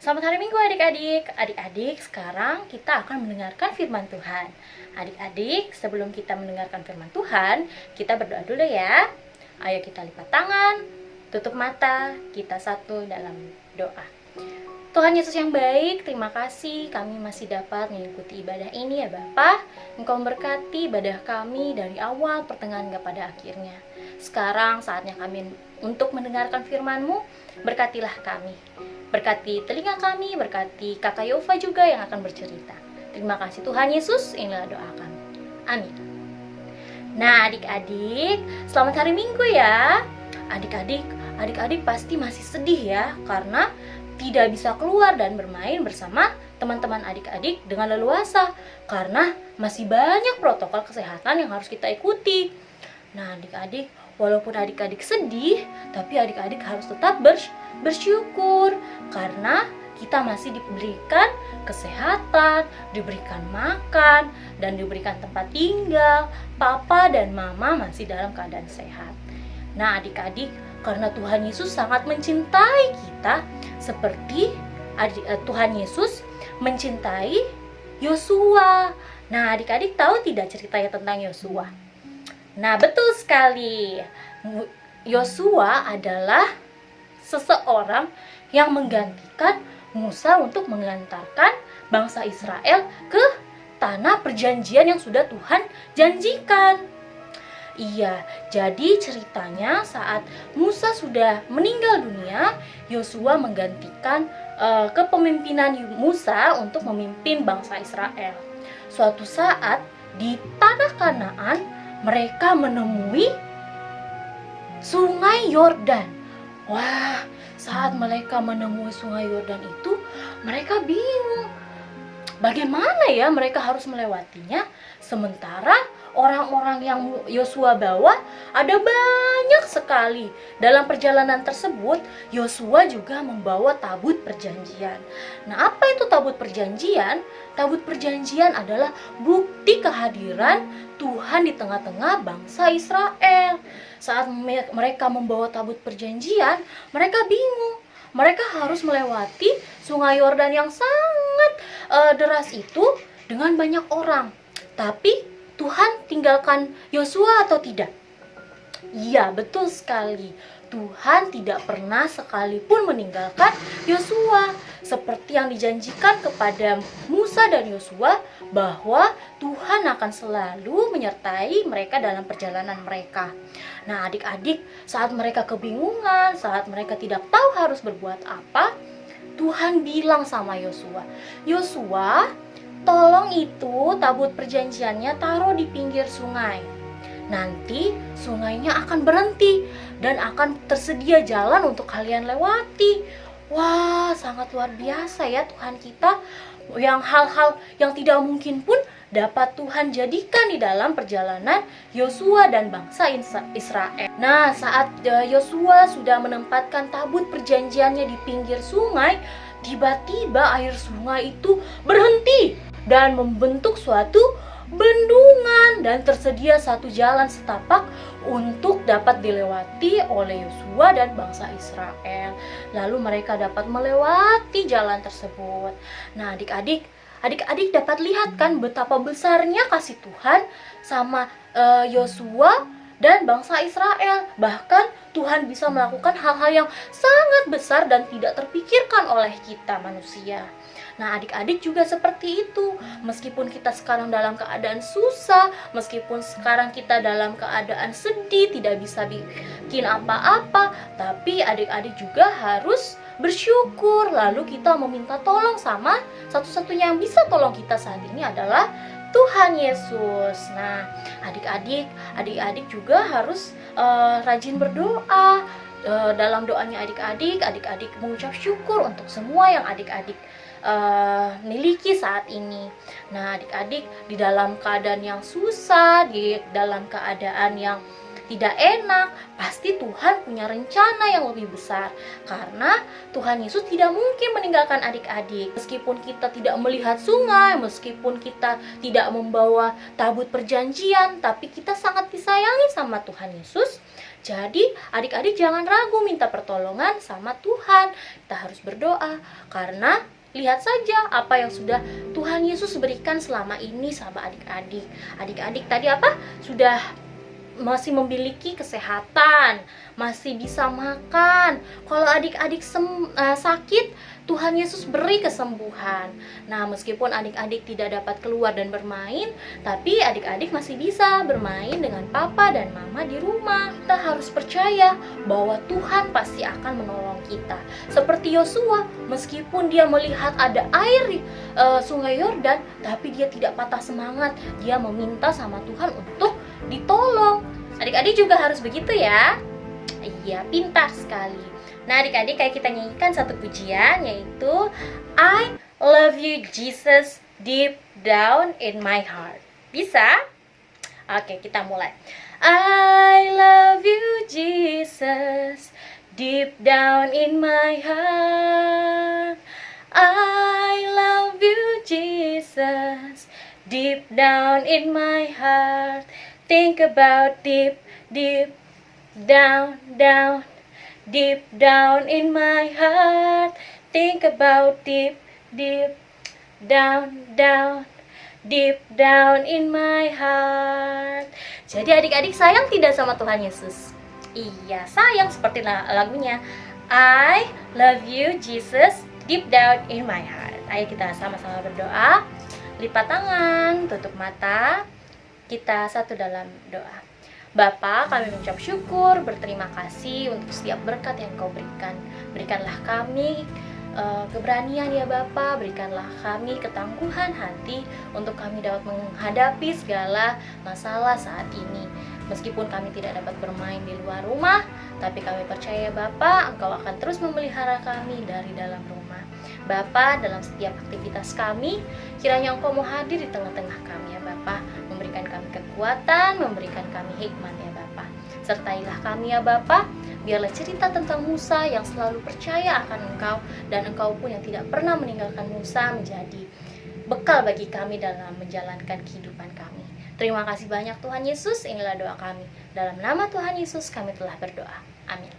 Selamat hari Minggu adik-adik. Adik-adik, sekarang kita akan mendengarkan firman Tuhan. Adik-adik, sebelum kita mendengarkan firman Tuhan, kita berdoa dulu ya. Ayo kita lipat tangan, tutup mata, kita satu dalam doa. Tuhan Yesus yang baik, terima kasih kami masih dapat mengikuti ibadah ini ya Bapa. Engkau memberkati ibadah kami dari awal pertengahan hingga pada akhirnya. Sekarang saatnya kami untuk mendengarkan firman-Mu, berkatilah kami. Berkati telinga kami, berkati Kakak Yova juga yang akan bercerita. Terima kasih Tuhan Yesus, inilah doa kami. Amin. Nah adik-adik, selamat hari Minggu ya. Adik-adik pasti masih sedih ya, karena tidak bisa keluar dan bermain bersama teman-teman adik-adik dengan leluasa, karena masih banyak protokol kesehatan yang harus kita ikuti. Nah adik-adik, walaupun adik-adik sedih, tapi adik-adik harus tetap bersyukur karena kita masih diberikan kesehatan, diberikan makan, dan diberikan tempat tinggal. Papa dan mama masih dalam keadaan sehat. Nah adik-adik, karena Tuhan Yesus sangat mencintai kita, seperti Tuhan Yesus mencintai Yosua. Nah adik-adik tahu tidak ceritanya tentang Yosua? Nah betul sekali, Yosua adalah seseorang yang menggantikan Musa untuk mengantarkan bangsa Israel ke tanah perjanjian yang sudah Tuhan janjikan. Iya, jadi ceritanya saat Musa sudah meninggal dunia, Yosua menggantikan kepemimpinan Musa untuk memimpin bangsa Israel. Suatu saat di tanah Kanaan, mereka menemui Sungai Yordan. Wah, saat mereka menemui Sungai Yordan itu, mereka bingung. Bagaimana ya mereka harus melewatinya? Sementara orang-orang yang Yosua bawa ada banyak sekali. Dalam perjalanan tersebut, Yosua juga membawa tabut perjanjian. Nah, apa itu tabut perjanjian? Tabut perjanjian adalah bukti kehadiran Tuhan di tengah-tengah bangsa Israel. Saat mereka membawa tabut perjanjian, mereka bingung. Mereka harus melewati Sungai Yordan yang sangat deras itu dengan banyak orang. Tapi Tuhan tinggalkan Yosua atau tidak? Iya, betul sekali. Tuhan tidak pernah sekalipun meninggalkan Yosua, seperti yang dijanjikan kepada Musa dan Yosua bahwa Tuhan akan selalu menyertai mereka dalam perjalanan mereka. Nah, adik-adik, saat mereka kebingungan, saat mereka tidak tahu harus berbuat apa, Tuhan bilang sama Yosua, "Yosua, tolong itu tabut perjanjiannya taruh di pinggir sungai. Nanti sungainya akan berhenti dan akan tersedia jalan untuk kalian lewati." Wah, sangat luar biasa ya Tuhan kita, yang hal-hal yang tidak mungkin pun dapat Tuhan jadikan di dalam perjalanan Yosua dan bangsa Israel. Nah, saat Yosua sudah menempatkan tabut perjanjiannya di pinggir sungai, tiba-tiba air sungai itu berhenti dan membentuk suatu bendungan dan tersedia satu jalan setapak untuk dapat dilewati oleh Yosua dan bangsa Israel. Lalu mereka dapat melewati jalan tersebut. Nah, adik-adik dapat lihat kan betapa besarnya kasih Tuhan sama Yosua dan bangsa Israel. Bahkan Tuhan bisa melakukan hal-hal yang sangat besar dan tidak terpikirkan oleh kita manusia. Nah, adik-adik juga seperti itu. Meskipun kita sekarang dalam keadaan susah, meskipun sekarang kita dalam keadaan sedih, tidak bisa bikin apa-apa, tapi adik-adik juga harus bersyukur. Lalu kita meminta tolong sama satu-satunya yang bisa tolong kita saat ini adalah Tuhan Yesus. Nah, adik-adik juga harus rajin berdoa. Dalam doanya adik-adik mengucap syukur untuk semua yang adik-adik miliki saat ini. Nah, adik-adik di dalam keadaan yang susah, di dalam keadaan yang tidak enak, pasti Tuhan punya rencana yang lebih besar. Karena Tuhan Yesus tidak mungkin meninggalkan adik-adik. Meskipun kita tidak melihat sungai, meskipun kita tidak membawa tabut perjanjian, tapi kita sangat disayangi sama Tuhan Yesus. Jadi adik-adik jangan ragu minta pertolongan sama Tuhan. Kita harus berdoa karena lihat saja apa yang sudah Tuhan Yesus berikan selama ini sama adik-adik. Adik-adik tadi apa? Sudah masih memiliki kesehatan, masih bisa makan. Kalau adik-adik sakit, Tuhan Yesus beri kesembuhan. Nah, meskipun adik-adik tidak dapat keluar dan bermain, tapi adik-adik masih bisa bermain dengan papa dan mama di rumah. Kita harus percaya bahwa Tuhan pasti akan menolong kita. Seperti Yosua, meskipun dia melihat ada air sungai Yordan, tapi dia tidak patah semangat. Dia meminta sama Tuhan untuk ditolong. Adik-adik juga harus begitu ya. Iya, pintar sekali. Nah, adik-adik kayak kita nyanyikan satu pujian, yaitu I love you Jesus deep down in my heart. Bisa? Oke, kita mulai. I love you Jesus deep down in my heart. I love you Jesus deep down in my heart. Think about deep down deep down in my heart. Think about deep down deep down in my heart. Jadi adik-adik sayang tidak sama Tuhan Yesus? Iya, sayang, seperti lagunya I love you Jesus deep down in my heart. Ayo kita sama-sama berdoa. Lipat tangan, tutup mata. Kita satu dalam doa. Bapa, kami mengucap syukur, berterima kasih untuk setiap berkat yang Kau berikan. Berikanlah kami keberanian ya Bapa, berikanlah kami ketangguhan hati untuk kami dapat menghadapi segala masalah saat ini. Meskipun kami tidak dapat bermain di luar rumah, tapi kami percaya Bapa, Engkau akan terus memelihara kami dari dalam rumah. Bapa, dalam setiap aktivitas kami, kiranya Engkau mau hadir di tengah-tengah kami ya Bapa, memberikan kami kekuatan, memberikan kami hikmat ya Bapa. Sertailah kami ya Bapa, biarlah cerita tentang Musa yang selalu percaya akan Engkau, dan Engkau pun yang tidak pernah meninggalkan Musa menjadi bekal bagi kami dalam menjalankan kehidupan kami. Terima kasih banyak Tuhan Yesus, inilah doa kami. Dalam nama Tuhan Yesus kami telah berdoa. Amin.